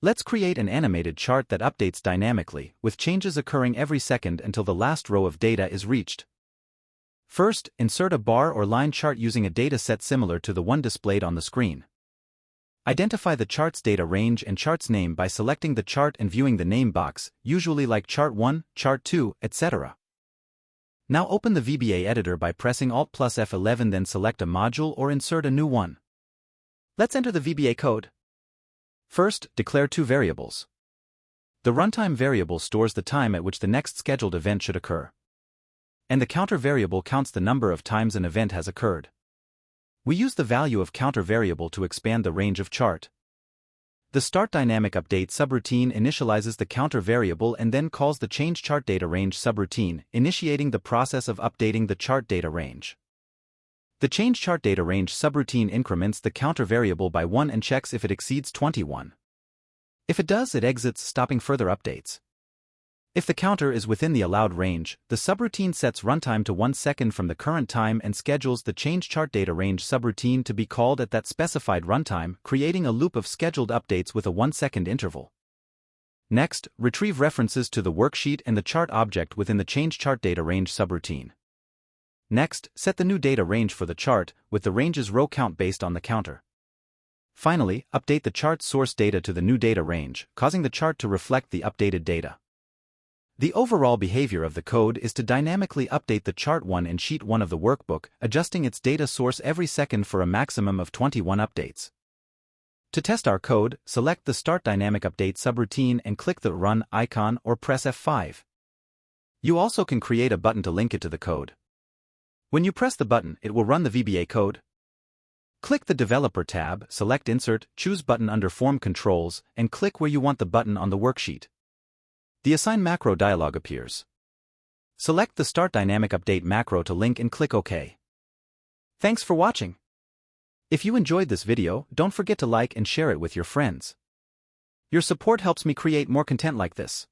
Let's create an animated chart that updates dynamically, with changes occurring every second until the last row of data is reached. First, insert a bar or line chart using a data set similar to the one displayed on the screen. Identify the chart's data range and chart's name by selecting the chart and viewing the name box, usually like Chart 1, Chart 2, etc. Now open the VBA editor by pressing Alt plus F11, then select a module or insert a new one. Let's enter the VBA code. First, declare two variables. The runtime variable stores the time at which the next scheduled event should occur, and the counter variable counts the number of times an event has occurred. We use the value of counter variable to expand the range of chart. The start dynamic update subroutine initializes the counter variable and then calls the change chart data range subroutine, initiating the process of updating the chart data range. The change chart data range subroutine increments the counter variable by 1 and checks if it exceeds 21. If it does, it exits, stopping further updates. If the counter is within the allowed range, the subroutine sets runtime to 1 second from the current time and schedules the change chart data range subroutine to be called at that specified runtime, creating a loop of scheduled updates with a 1-second interval. Next, retrieve references to the worksheet and the chart object within the change chart data range subroutine. Next, set the new data range for the chart, with the range's row count based on the counter. Finally, update the chart's source data to the new data range, causing the chart to reflect the updated data. The overall behavior of the code is to dynamically update the chart 1 in sheet 1 of the workbook, adjusting its data source every second for a maximum of 21 updates. To test our code, select the Start Dynamic Update subroutine and click the Run icon or press F5. You also can create a button to link it to the code. When you press the button, it will run the VBA code. Click the Developer tab, select Insert, choose Button under Form Controls, and click where you want the button on the worksheet. The Assign Macro dialog appears. Select the Start Dynamic Update macro to link and click OK. Thanks for watching. If you enjoyed this video, don't forget to like and share it with your friends. Your support helps me create more content like this.